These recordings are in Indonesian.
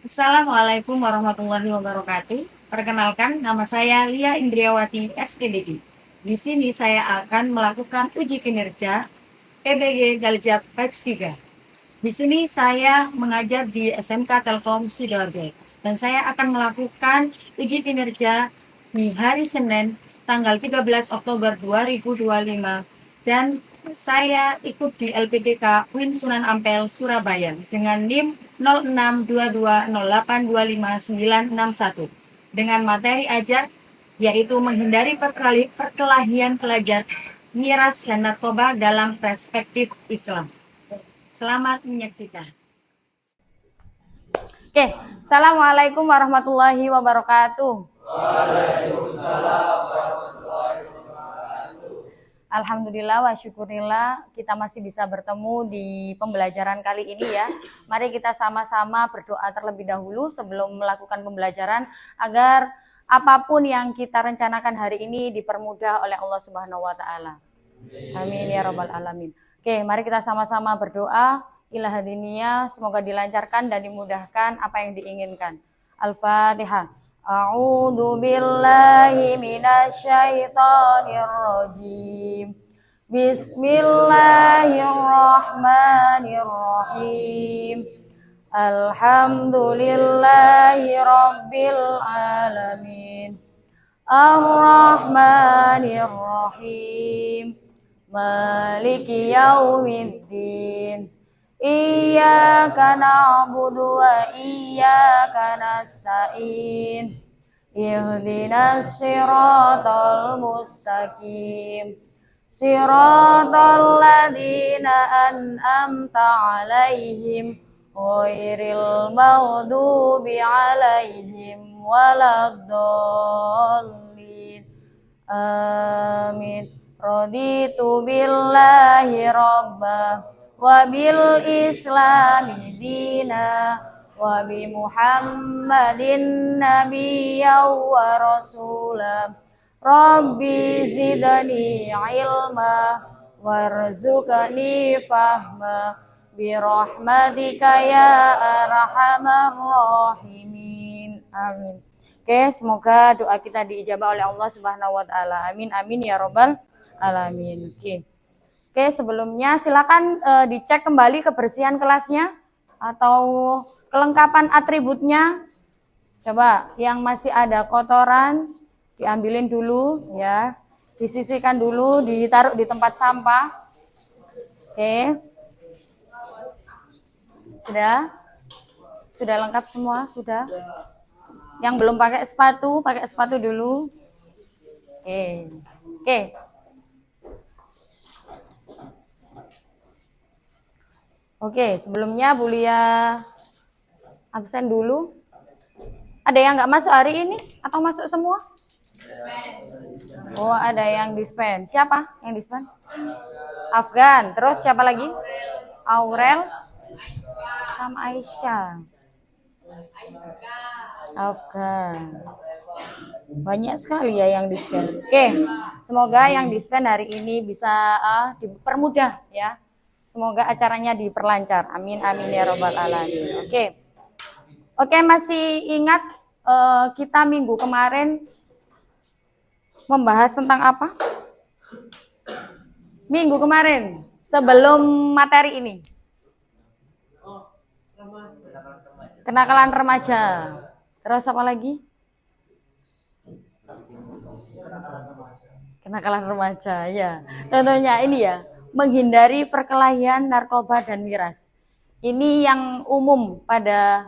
Assalamualaikum warahmatullahi wabarakatuh. Perkenalkan, nama saya Lia Indriawati, SPDI. Di sini saya akan melakukan uji kinerja PBG Galjab Batch 3. Di sini saya mengajar di SMK Telkom Sidoarjo dan saya akan melakukan uji kinerja di hari Senin tanggal 13 Oktober 2025 dan saya ikut di LPDK UIN Sunan Ampel Surabaya dengan NIM 0622082591 dengan materi ajar yaitu menghindari perkelahian pelajar, miras dan narkoba dalam perspektif Islam. Selamat menyaksikan. Oke, Assalamualaikum warahmatullahi wabarakatuh. Alhamdulillah wa syukurillah kita masih bisa bertemu di pembelajaran kali ini ya. Mari kita sama-sama berdoa terlebih dahulu sebelum melakukan pembelajaran agar apapun yang kita rencanakan hari ini dipermudah oleh Allah Subhanahu wa taala. Amin ya rabbal alamin. Oke, mari kita sama-sama berdoa ilahadiniya semoga dilancarkan dan dimudahkan apa yang diinginkan. Al-Fatihah. A'udzu billahi minasyaitonir rajim. Bismillahirrahmanirrahim. Alhamdulillahi rabbil alamin. Ar-Rahmanir-Rahim. Maliki yaumiddin. Iyyaka na'budu wa iyyaka nasta'in. Ihdinas siratal mustaqim. Siratal ladzina an'amta 'alaihim ghairil maghdubi 'alaihim waladdallin. Amin. Raditu billahi rabba wa bil islami dina wa bi muhammadin nabiyya wa rasula. Rabbi zidni ilma warzuqni fahma bi rahmatika ya arhamar rahimin. Amin. Oke, semoga doa kita diijabah oleh Allah Subhanahu wa taala. Amin amin ya robbal alamin. Oke, sebelumnya silakan dicek kembali kebersihan kelasnya atau kelengkapan atributnya. Coba yang masih ada kotoran diambilin dulu ya. Disisihkan dulu, ditaruh di tempat sampah. Oke. Sudah lengkap semua? Sudah? Yang belum pakai sepatu dulu. Oke. Oke, sebelumnya Bu Lia absen dulu. Ada yang nggak masuk hari ini atau masuk semua? Oh, ada yang dispen. Siapa yang dispen? Afgan. Terus siapa lagi? Aurel sama Aisyah. Afgan. Banyak sekali ya yang dispen. Oke, semoga yang dispen hari ini bisa dipermudah ya. Semoga acaranya diperlancar. Amin amin ya robbal alamin. Oke, masih ingat kita minggu kemarin membahas tentang apa? Minggu kemarin sebelum materi ini. Kenakalan remaja. Terus apa lagi? Kenakalan remaja ya. Contohnya ini ya. Menghindari perkelahian narkoba dan miras. Ini yang umum pada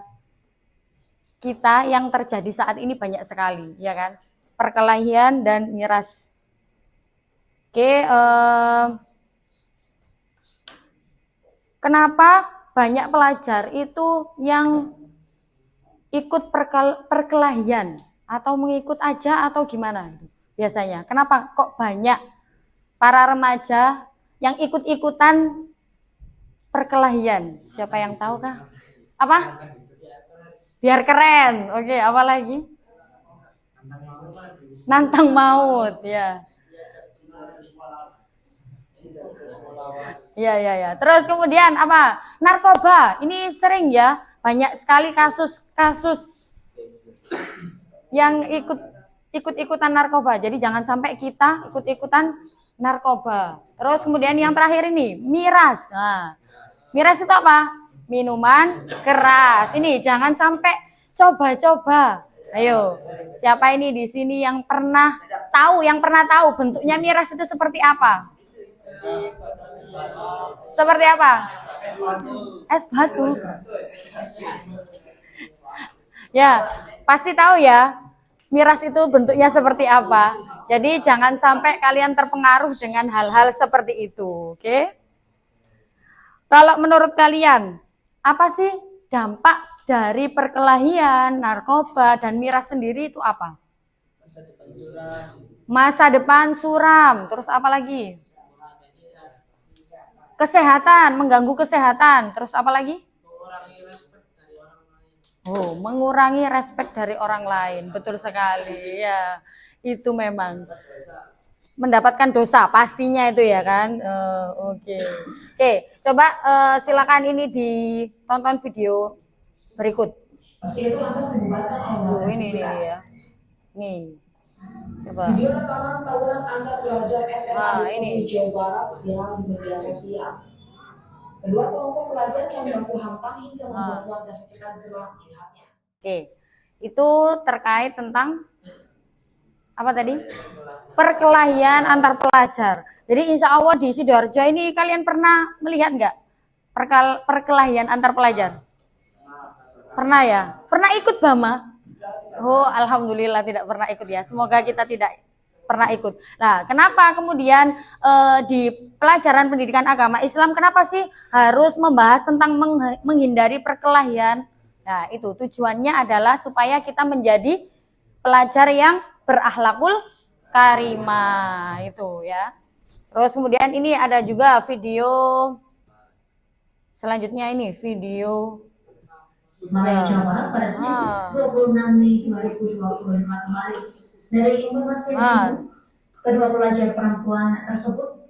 kita yang terjadi saat ini banyak sekali, ya kan? Perkelahian dan miras. Kenapa banyak pelajar itu yang ikut perkelahian atau mengikut aja atau gimana biasanya? Kenapa kok banyak para remaja yang ikut-ikutan perkelahian? Siapa yang tahu kah? Apa? Biar keren. Oke, apa lagi? Nantang maut, ya. Ya. Terus kemudian apa? Narkoba. Ini sering ya banyak sekali kasus-kasus yang ikut-ikutan narkoba. Jadi jangan sampai kita ikut-ikutan narkoba. Terus kemudian yang terakhir ini miras. Nah, miras itu apa? Minuman keras. Ini jangan sampai coba-coba. Ayo, siapa ini di sini yang pernah tahu bentuknya miras itu seperti apa? Seperti apa? Es batu. Ya, pasti tahu ya, miras itu bentuknya seperti apa. Jadi jangan sampai kalian terpengaruh dengan hal-hal seperti itu, oke? Kalau menurut kalian, apa sih dampak dari perkelahian, narkoba, dan miras sendiri itu apa? Masa depan suram, terus apa lagi? Kesehatan, mengganggu kesehatan, terus apa lagi? Oh, mengurangi respek dari orang lain, betul sekali ya. Itu memang mendapatkan dosa pastinya itu ya kan. Oke, coba silakan ini ditonton video berikut. Itu lantas dibubarkan oleh ini ya. Nih, coba. Video rekaman tawuran antar pelajar SMA di Sukabumi, Jawa Barat viral di media sosial. Kedua kelompok pelajar saling baku hantam hingga membuat warga sekitar geram melihatnya. Oke, itu terkait tentang apa tadi? Perkelahian antar pelajar. Jadi insya Allah di Sidoarjo ini kalian pernah melihat nggak perkelahian antar pelajar? Pernah ya? Pernah ikut Bama? Oh, alhamdulillah tidak pernah ikut ya. Semoga kita tidak pernah ikut. Nah, kenapa kemudian di pelajaran pendidikan agama Islam kenapa sih harus membahas tentang menghindari perkelahian? Nah, itu tujuannya adalah supaya kita menjadi pelajar yang berakhlakul karimah itu ya. Terus kemudian ini ada juga video selanjutnya ini video Malaya Jawa Barat pada Senin 26 Mei 2025 kemarin. Dari informasi kedua pelajar perempuan tersebut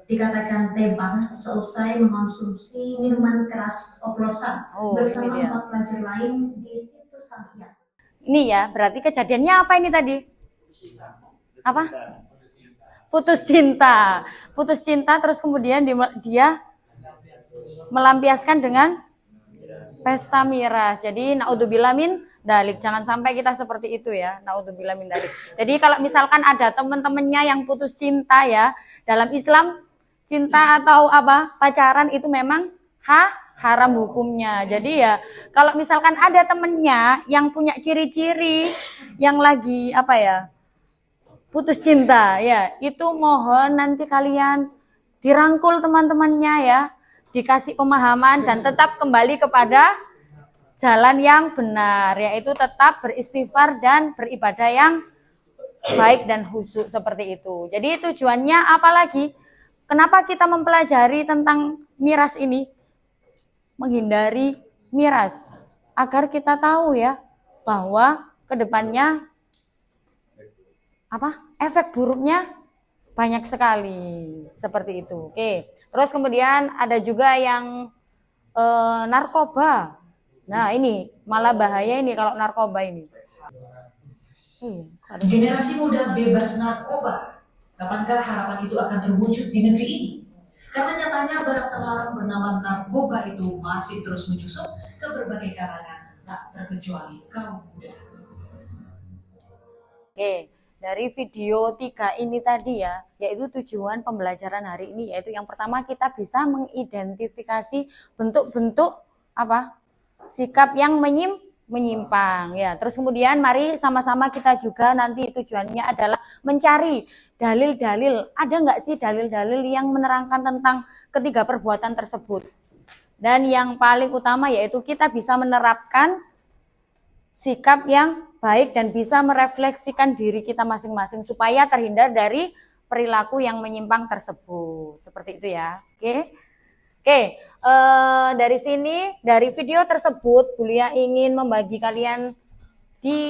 dikatakan tebal seusai mengonsumsi minuman keras oplosan bersama 4 pelajar lain di situ Sanghyang. Ini ya, berarti kejadiannya apa ini tadi? Apa? Putus cinta. Putus cinta terus kemudian dia melampiaskan dengan pesta miras. Jadi naudzubillah min dalik. Jangan sampai kita seperti itu ya. Naudzubillah min dalik. Jadi kalau misalkan ada teman-temannya yang putus cinta ya, dalam Islam cinta atau apa pacaran itu memang haram hukumnya. Jadi ya kalau misalkan ada temennya yang punya ciri-ciri yang lagi apa ya putus cinta ya, itu mohon nanti kalian dirangkul teman-temannya ya, dikasih pemahaman dan tetap kembali kepada jalan yang benar, yaitu tetap beristighfar dan beribadah yang baik dan khusyuk seperti itu. Jadi tujuannya apa lagi? Kenapa kita mempelajari tentang miras ini? Menghindari miras agar kita tahu ya bahwa kedepannya apa efek buruknya banyak sekali seperti itu. Oke, terus kemudian ada juga yang narkoba. Nah ini malah bahaya ini kalau narkoba ini. Generasi muda bebas narkoba. Kapankah harapan itu akan terwujud di negeri ini? Karena nyatanya barang terlarang bernama narkoba itu masih terus menyusup ke berbagai kalangan, tak terkecuali kaum muda. Oke, dari video 3 ini tadi ya, yaitu tujuan pembelajaran hari ini, yaitu yang pertama kita bisa mengidentifikasi bentuk-bentuk apa sikap yang menyimpang ya. Terus kemudian mari sama-sama kita juga nanti tujuannya adalah mencari dalil-dalil, ada nggak sih dalil-dalil yang menerangkan tentang ketiga perbuatan tersebut. Dan yang paling utama yaitu kita bisa menerapkan sikap yang baik dan bisa merefleksikan diri kita masing-masing supaya terhindar dari perilaku yang menyimpang tersebut. Seperti itu ya. Oke. Dari sini, dari video tersebut, Bulia ingin membagi kalian di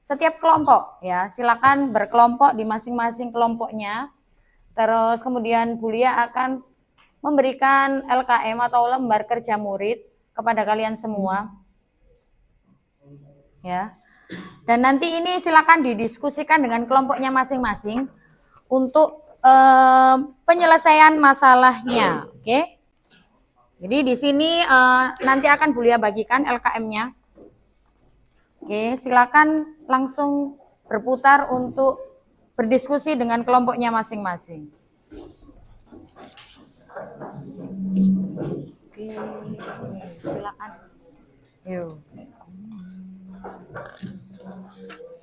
setiap kelompok ya. Silakan berkelompok di masing-masing kelompoknya. Terus kemudian Bulia akan memberikan LKM atau lembar kerja murid kepada kalian semua. Ya. Dan nanti ini silakan didiskusikan dengan kelompoknya masing-masing untuk penyelesaian masalahnya. Oke. Jadi di sini nanti akan Bulia bagikan LKM-nya. Oke, silakan langsung berputar untuk berdiskusi dengan kelompoknya masing-masing. Oke, silakan. Yuk.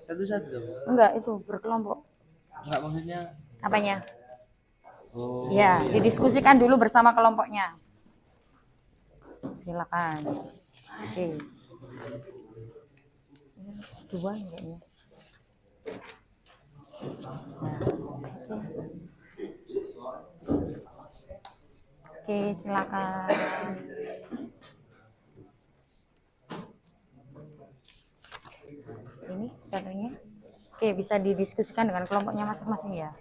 Satu-satu. Enggak, itu berkelompok. Enggak, maksudnya Apanya? oh Ya, didiskusikan dulu bersama kelompoknya. Silakan. Oke. Dua kayaknya. Oke, silakan. Ini caranya. Oke, bisa didiskusikan dengan kelompoknya masing-masing ya.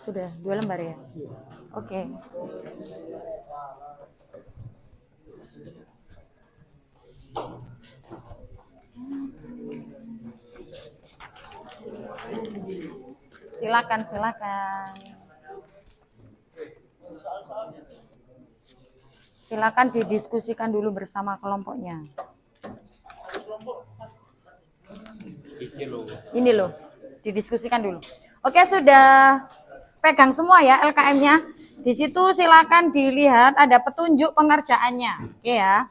Sudah 2 lembar ya? Oke. Silakan. Silakan didiskusikan dulu bersama kelompoknya. Ini loh, didiskusikan dulu. Oke, sudah pegang semua ya LKM-nya. Di situ silakan dilihat ada petunjuk pengerjaannya. Oke ya.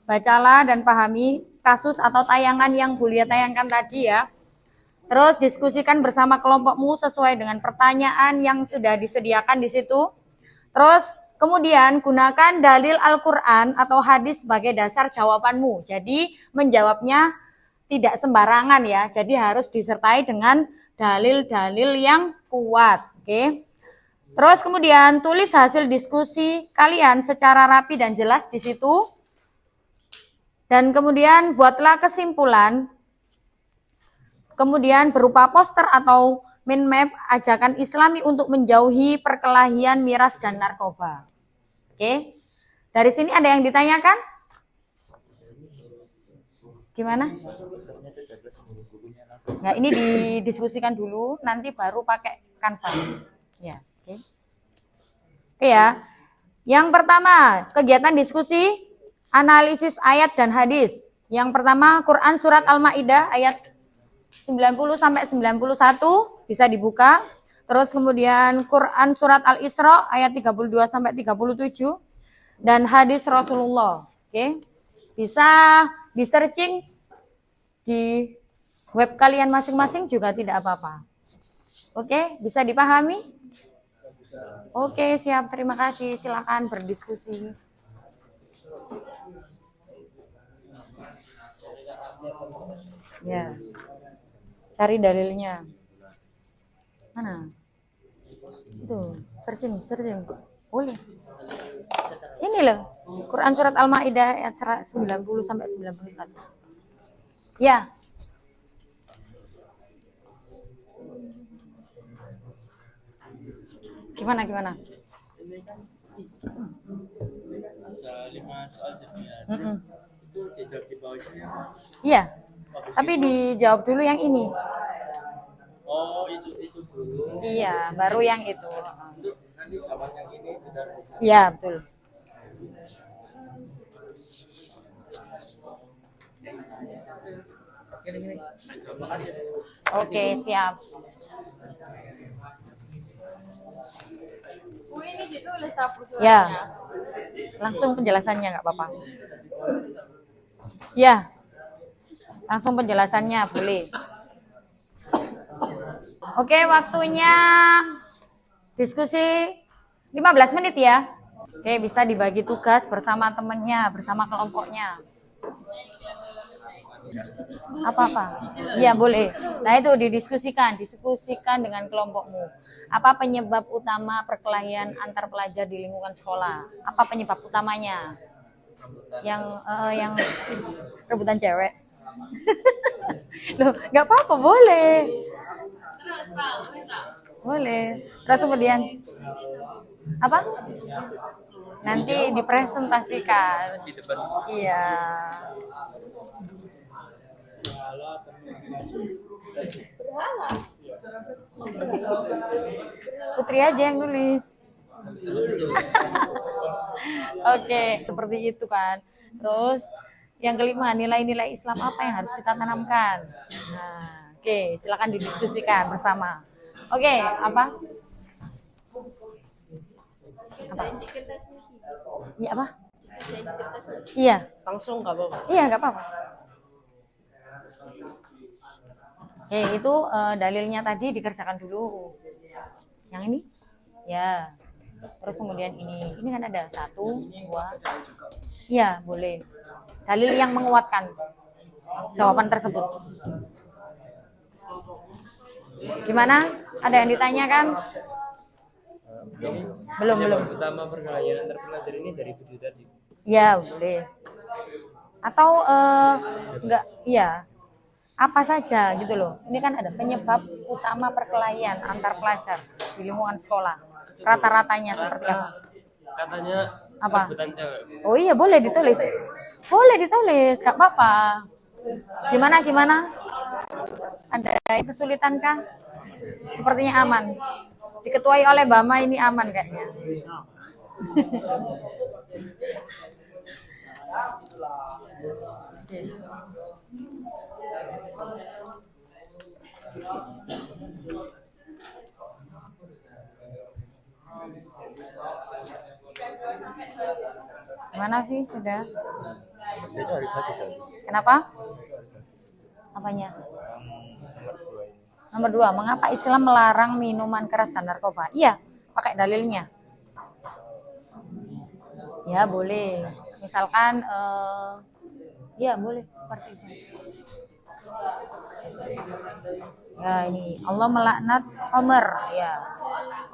Bacalah dan pahami kasus atau tayangan yang Bulia tayangkan tadi ya. Terus diskusikan bersama kelompokmu sesuai dengan pertanyaan yang sudah disediakan di situ. Terus kemudian gunakan dalil Al-Quran atau hadis sebagai dasar jawabanmu. Jadi menjawabnya tidak sembarangan ya. Jadi harus disertai dengan dalil-dalil yang kuat. Oke. Terus kemudian tulis hasil diskusi kalian secara rapi dan jelas di situ. Dan kemudian buatlah kesimpulan. Kemudian berupa poster atau mind map ajakan Islami untuk menjauhi perkelahian miras dan narkoba. Oke. Dari sini ada yang ditanyakan? Gimana? Nah, ini didiskusikan dulu, nanti baru pakai Canva. Ya, oke. Oke ya. Yang pertama, kegiatan diskusi, analisis ayat dan hadis. Yang pertama, Quran surat Al-Maidah ayat 90 sampai 91 bisa dibuka. Terus kemudian Quran surat Al-Isra ayat 32 sampai 37 dan hadis Rasulullah. Oke. Bisa di-searching di web kalian masing-masing juga tidak apa-apa. Oke, bisa dipahami? Oke, siap. Terima kasih. Silakan berdiskusi. Ya. Cari dalilnya. Mana? Itu, searching. Boleh. Ini loh, Quran surat Al-Maidah ayat 90 sampai 91. Ya. Gimana? ada 5 soal sebenarnya. Itu dijawab di bawahnya. Iya. Tapi dijawab dulu yang ini. Oh, itu dulu. Iya, baru yang itu. Itu nanti jawaban yang ini sudah. Iya, betul. Oke, siap. Ya, langsung penjelasannya nggak apa-apa. Ya, langsung penjelasannya boleh. Oke, waktunya diskusi 15 menit ya. Oke, bisa dibagi tugas bersama temennya, bersama kelompoknya. Apa-apa? Iya, boleh. Nah, itu diskusikan dengan kelompokmu. Apa penyebab utama perkelahian antar pelajar di lingkungan sekolah? Apa penyebab utamanya? Yang rebutan cewek. Loh, nggak apa-apa, boleh. Boleh. Terus kemudian Apa? Nanti dipresentasikan. di depan Iya. Putri aja yang nulis. Oke, seperti itu kan. Terus yang kelima, nilai-nilai Islam apa yang harus kita tanamkan? Nah, oke, silakan didiskusikan bersama. Oke, apa? Iya apa? Iya. Langsung nggak apa-apa. Iya, nggak apa-apa. Oke, itu dalilnya tadi dikerjakan dulu. Yang ini? Ya. Terus kemudian ini kan ada 1, 2. Iya, boleh. Dalil yang menguatkan jawaban tersebut. Gimana? Ada yang ditanyakan? Belum. utama perkelahian antar pelajar ini dari video tadi. Ya, boleh. Atau enggak, iya. Apa saja gitu loh. Ini kan ada penyebab utama perkelahian antar pelajar di lingkungan sekolah. Rata-ratanya seperti apa? Katanya Apa? rebutan cewek. Oh iya, boleh ditulis. Boleh ditulis, gak apa-apa. Gimana? Ada kesulitan kah? Sepertinya aman. Diketuai oleh Bama ini aman kayaknya. Mana Vi sudah? Itu harus hati saja. Kenapa? Apanya? Nomor 2, mengapa Islam melarang minuman keras dan narkoba? Iya, pakai dalilnya. Ya boleh. Misalkan, ya boleh seperti itu. Ya ini Allah melaknat Homer, ya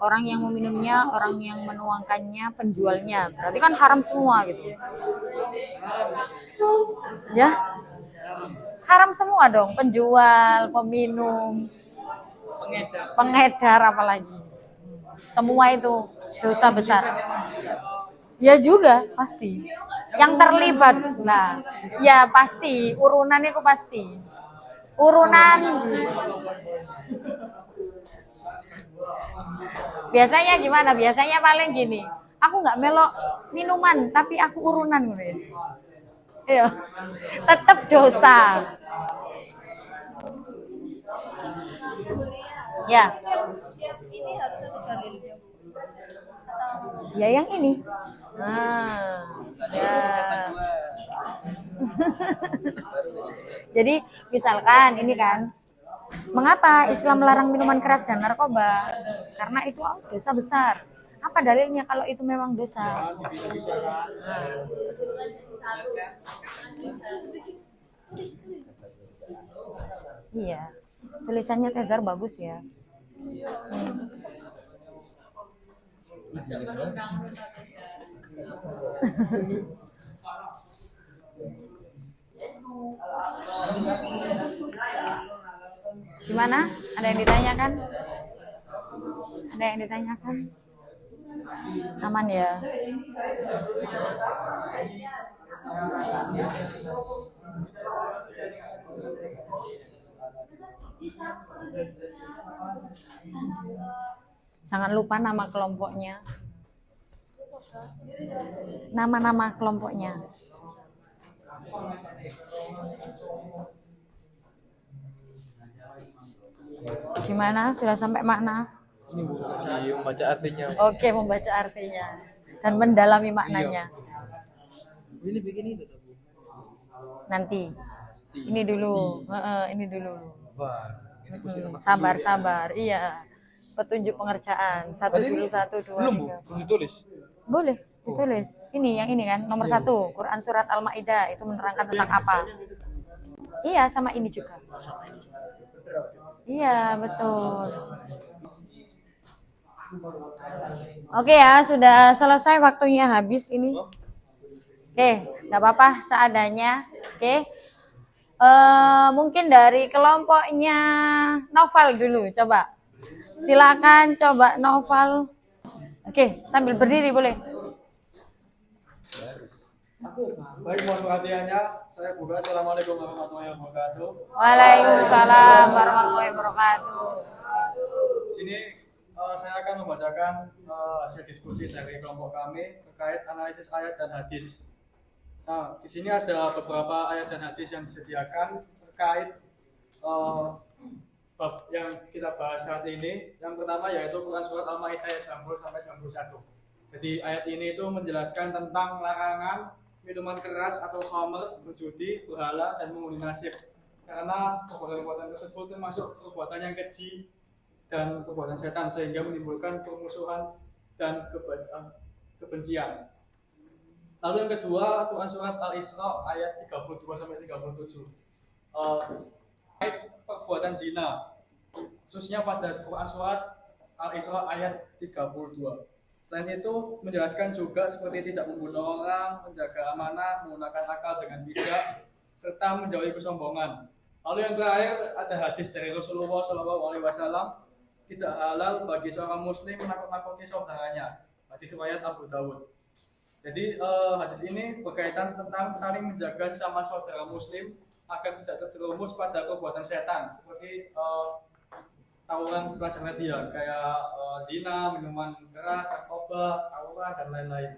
orang yang meminumnya, orang yang menuangkannya, penjualnya. Berarti kan haram semua gitu. Ya, haram semua dong, penjual, peminum, pengedar apalagi. Semua itu dosa besar. Ya juga pasti. Yang terlibat, nah, ya pasti urunan itu pasti. Urunan. Biasanya gimana? Biasanya paling gini. Aku nggak melok minuman, tapi aku urunan gitu ya. Iya. Tetap dosa. Ya. Ini harus satu dalilnya. Ya yang ini. Nah, ya. Jadi misalkan ini kan, mengapa Islam melarang minuman keras dan narkoba? Karena itu dosa besar. Apa dalilnya kalau itu memang dosa? Iya, tulisannya Tezar bagus ya. Gimana? Ada yang ditanyakan? Ada yang ditanyakan? Aman ya? Jangan lupa nama kelompoknya. Nama-nama kelompoknya. Gimana? Sudah sampai makna? Ini membaca artinya. Oke, membaca artinya dan mendalami maknanya. Ini bikin itu tuh. Nanti. Ini dulu. Ini dulu. Wah, Sabar. Iya. Petunjuk pengerjaan. 1 dulu, 1, 2, 3. belum ditulis. Boleh ditulis. Ini yang ini kan nomor 1, Quran surat Al-Maidah itu menerangkan tentang apa? Iya, sama ini juga. Iya, betul. Oke ya, sudah selesai waktunya habis ini. Oke, nggak apa-apa seadanya. Oke. Mungkin dari kelompoknya Novel dulu, coba. Silakan coba Novel. Oke, sambil berdiri boleh. Baik, mohon perhatiannya. Saya buka. Assalamualaikum warahmatullahi wabarakatuh. Waalaikumsalam warahmatullahi wabarakatuh. Di sini saya akan membacakan hasil diskusi dari kelompok kami terkait analisis ayat dan hadis. Nah, di sini ada beberapa ayat dan hadis yang disediakan terkait bab yang kita bahas saat ini. Yang pertama yaitu Quran surat Al-Maidah ayat 90 sampai 91. Jadi ayat ini itu menjelaskan tentang larangan minuman keras atau khamr, berjudi, berhala, dan mengundi nasib. Karena perbuatan tersebut termasuk perbuatan yang keji dan perbuatan setan sehingga menimbulkan permusuhan dan kebencian. Lalu yang kedua, Quran surat Al-Isra ayat 32 sampai 37. Perbuatan zina, khususnya pada Quran surat Al-Isra ayat 32. Selain itu menjelaskan juga seperti tidak membunuh orang, menjaga amanah, menggunakan akal dengan bijak, serta menjauhi kesombongan. Lalu yang terakhir ada hadis dari Rasulullah SAW, tidak halal bagi seorang muslim menakut-nakuti saudaranya. Hadis riwayat Abu Dawud. Jadi hadis ini berkaitan tentang saling menjaga sama saudara muslim agar tidak terjerumus pada perbuatan setan seperti tawuran pelajaran dia kayak zina, minuman keras, narkoba, tawuran dan lain-lain.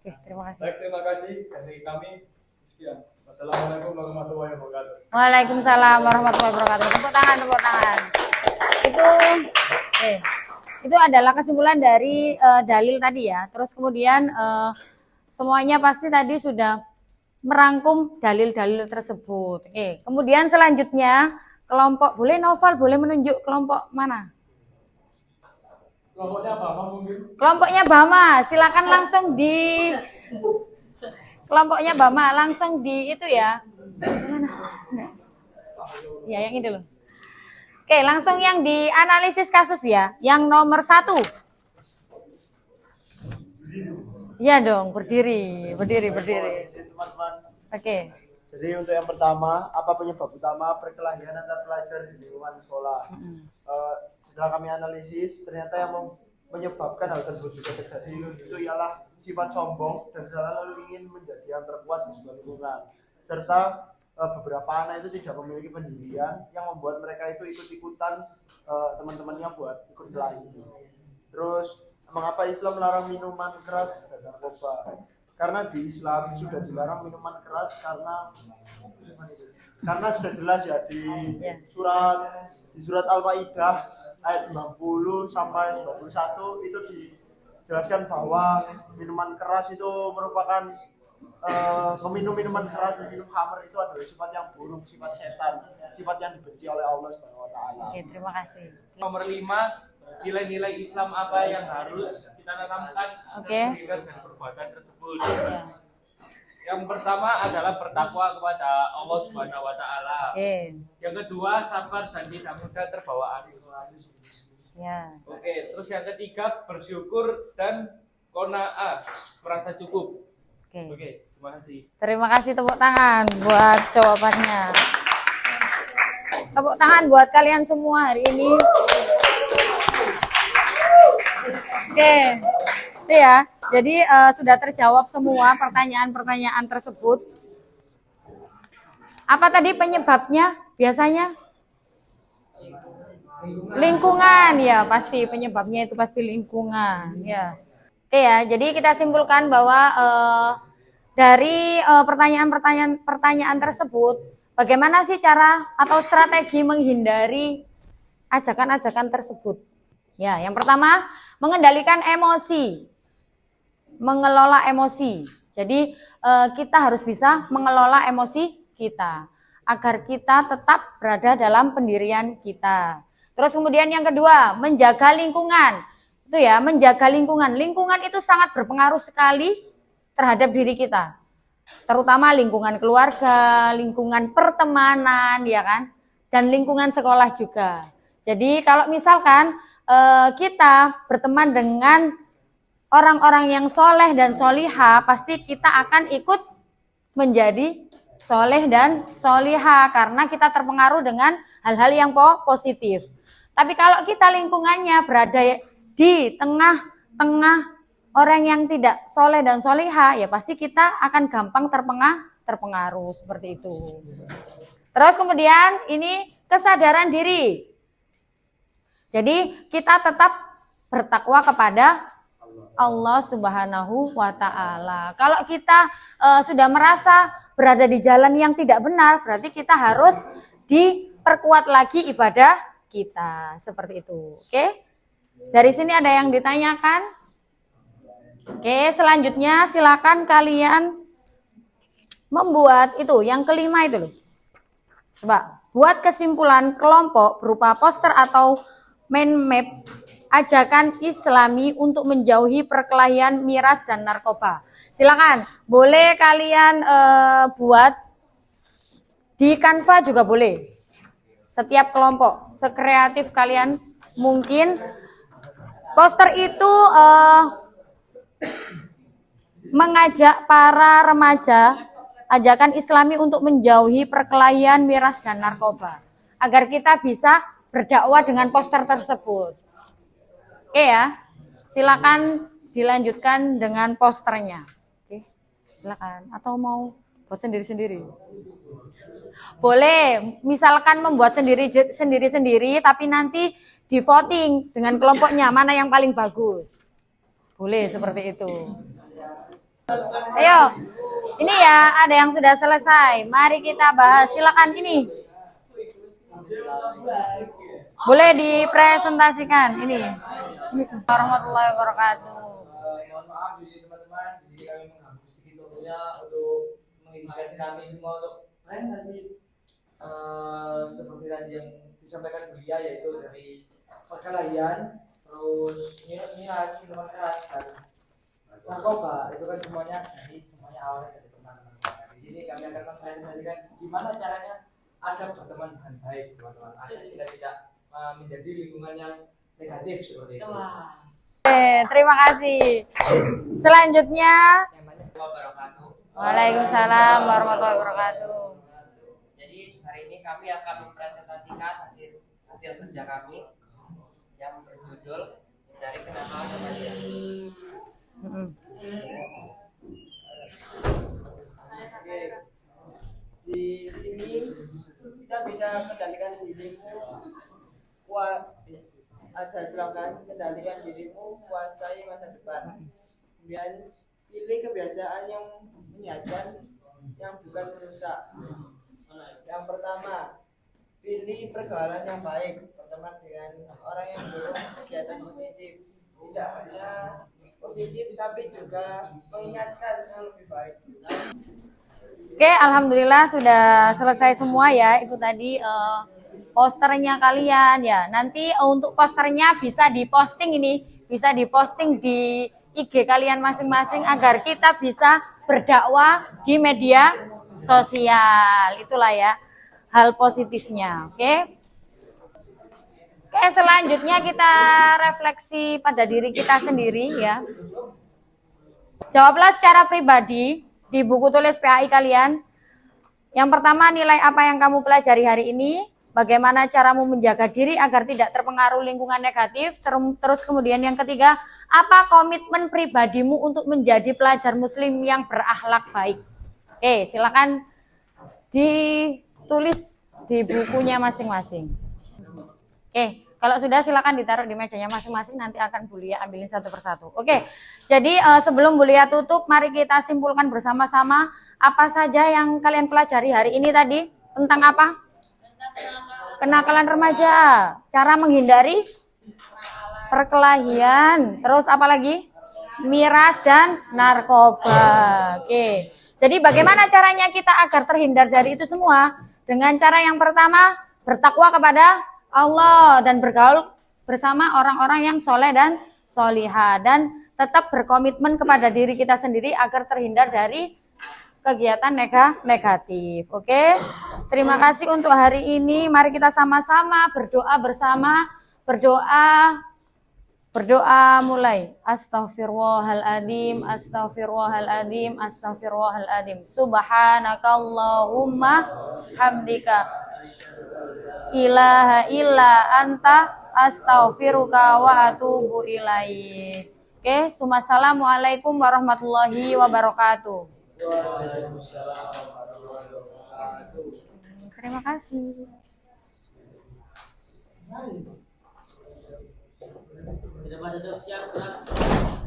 Oke, terima kasih. Baik, terima kasih dari kami. Sekian. Wassalamualaikum warahmatullahi wabarakatuh. Waalaikumsalam warahmatullahi wabarakatuh. Tepuk tangan, tepuk tangan. Itu adalah kesimpulan dari dalil tadi ya. Terus kemudian semuanya pasti tadi sudah merangkum dalil-dalil tersebut. Oke, kemudian selanjutnya kelompok, boleh Noval boleh menunjuk kelompok mana? Kelompoknya Bama mungkin. Kelompoknya Bama, silakan langsung di kelompoknya Bama langsung di itu ya. Mana? Ya yang itu loh. Oke, langsung yang di analisis kasus ya, yang nomor 1. Iya dong, berdiri. Teman-teman. Oke. Jadi untuk yang pertama, apa penyebab utama perkelahian antar pelajar di lingkungan sekolah? Setelah kami analisis, ternyata yang menyebabkan hal tersebut bisa terjadi itu ialah sifat sombong dan selalu ingin menjadi yang terkuat di sebuah lingkungan, serta beberapa anak itu tidak memiliki pendirian yang membuat mereka itu ikut-ikutan teman-temannya buat ikut kelahi. Terus, mengapa Islam melarang minuman keras dan narkoba? Karena di Islam sudah dilarang minuman keras karena sudah jelas ya di surat Al-Maidah ayat 90 sampai 91 itu dijelaskan bahwa minuman keras itu merupakan meminum minuman keras dan minum khamr itu adalah sifat yang buruk, sifat setan, sifat yang dibenci oleh Allah Subhanahu wa taala. Oke, terima kasih. Nomor 5, nilai-nilai Islam apa yang harus kita tanamkan berikan dengan perbuatan tersebut. Ya. Yang pertama adalah bertakwa kepada Allah Subhanahu wa taala. Yang kedua, sabar dan tidak mudah terbawa arus. Ya. Oke, terus yang ketiga bersyukur dan qanaah, merasa cukup. Oke, terima kasih. Terima kasih, tepuk tangan buat jawabannya. Tepuk tangan buat kalian semua hari ini. Oke, itu ya. Jadi sudah terjawab semua pertanyaan-pertanyaan tersebut. Apa tadi penyebabnya? Biasanya lingkungan ya, pasti penyebabnya itu pasti lingkungan ya. Oke ya, jadi kita simpulkan bahwa dari pertanyaan tersebut, bagaimana sih cara atau strategi menghindari ajakan-ajakan tersebut? Ya, yang pertama mengendalikan emosi, mengelola emosi. Jadi kita harus bisa mengelola emosi kita agar kita tetap berada dalam pendirian kita. Terus kemudian yang kedua, menjaga lingkungan. Itu ya, menjaga lingkungan. Lingkungan itu sangat berpengaruh sekali terhadap diri kita. Terutama lingkungan keluarga, lingkungan pertemanan, ya kan? Dan lingkungan sekolah juga. Jadi kalau misalkan kita berteman dengan orang-orang yang soleh dan solihah, pasti kita akan ikut menjadi soleh dan solihah karena kita terpengaruh dengan hal-hal yang positif. Tapi kalau kita lingkungannya berada di tengah tengah orang yang tidak soleh dan soleha, ya pasti kita akan gampang terpengaruh seperti itu. Terus kemudian ini kesadaran diri. Jadi kita tetap bertakwa kepada Allah Subhanahu wa Ta'ala. Kalau kita sudah merasa berada di jalan yang tidak benar, berarti kita harus diperkuat lagi ibadah kita, seperti itu. Oke? Dari sini ada yang ditanyakan? Oke, selanjutnya silakan kalian membuat itu, yang kelima itu loh. Coba buat kesimpulan kelompok berupa poster atau mind map ajakan Islami untuk menjauhi perkelahian, miras dan narkoba. Silakan, boleh kalian buat di Canva juga boleh. Setiap kelompok, sekreatif kalian mungkin. Poster itu mengajak para remaja ajakan Islami untuk menjauhi perkelahian, miras dan narkoba, agar kita bisa berdakwah dengan poster tersebut. Oke ya, silakan dilanjutkan dengan posternya. Oke, silakan. Atau mau buat sendiri-sendiri? Boleh, misalkan membuat sendiri-sendiri, tapi nanti di voting dengan kelompoknya mana yang paling bagus. Boleh seperti itu. Ayo, ini ya ada yang sudah selesai. Mari kita bahas. Silakan ini. Boleh dipresentasikan ini. Warahmatullahi wabarakatuh. Mohon maaf jadi teman-teman, jadi kami menghabis sedikit waktunya untuk mengizinkan kami semua untuk presentasi seperti tadi yang disampaikan beliau, yaitu dari perkelahian, terus miras, minuman keras, dan narkoba. Itu kan semuanya awalnya dari teman-teman. Di sini kami akan mempresentasikan gimana caranya agar berteman dengan baik, teman-teman. Agar kita tidak menjadi lingkungan yang negatif seperti itu. Terima kasih. Selanjutnya, Waalaikumsalam warahmatullahi wabarakatuh. Jadi hari ini kami akan mempresentasikan hasil kerja kami yang berjudul Dari Kenakalan Remaja. Di sini kita bisa kendalikan dirimu, ada slogan kendalikan dirimu, kuasai masa depan. Kemudian pilih kebiasaan yang menyehatkan, yang bukan merusak. Yang pertama, pilih pergaulan yang baik, berteman dengan orang yang mendorong kegiatan positif, tidak hanya positif tapi juga mengingatkan yang lebih baik. Oke, alhamdulillah sudah selesai semua ya. Itu tadi posternya kalian ya. Nanti untuk posternya bisa diposting bisa diposting di IG kalian masing-masing agar kita bisa berdakwah di media sosial. Itulah ya hal positifnya. Oke, selanjutnya kita refleksi pada diri kita sendiri ya. Jawablah secara pribadi di buku tulis PAI kalian. Yang pertama, nilai apa yang kamu pelajari hari ini, bagaimana caramu menjaga diri agar tidak terpengaruh lingkungan negatif. Terus kemudian yang ketiga, apa komitmen pribadimu untuk menjadi pelajar muslim yang berakhlak baik. Oke, silakan ditulis di bukunya masing-masing. Oke, kalau sudah silakan ditaruh di mejanya masing-masing, nanti akan Bu Lia ambilin satu persatu. Oke, jadi sebelum Bu Lia tutup, mari kita simpulkan bersama-sama apa saja yang kalian pelajari hari ini tadi. Tentang apa? Kenakalan remaja, cara menghindari perkelahian, terus apa lagi? Miras dan narkoba. Oke, jadi bagaimana caranya kita agar terhindar dari itu semua? Dengan cara yang pertama, bertakwa kepada Allah dan bergaul bersama orang-orang yang soleh dan solihah, dan tetap berkomitmen kepada diri kita sendiri agar terhindar dari kegiatan negatif. Oke, terima kasih untuk hari ini. Mari kita sama-sama berdoa bersama. Berdoa mulai. Astaghfirullahaladzim, astaghfirullahaladzim, astaghfirullahaladzim. Subhanakallahumma hamdika ilaha illa anta astaghfiruka wa atubu ilaik. Oke, Assalamualaikum warahmatullahi wabarakatuh. Waalaikumsalam warahmatullahi wabarakatuh. Terima kasih. Tidak pada duduk siap, gerak.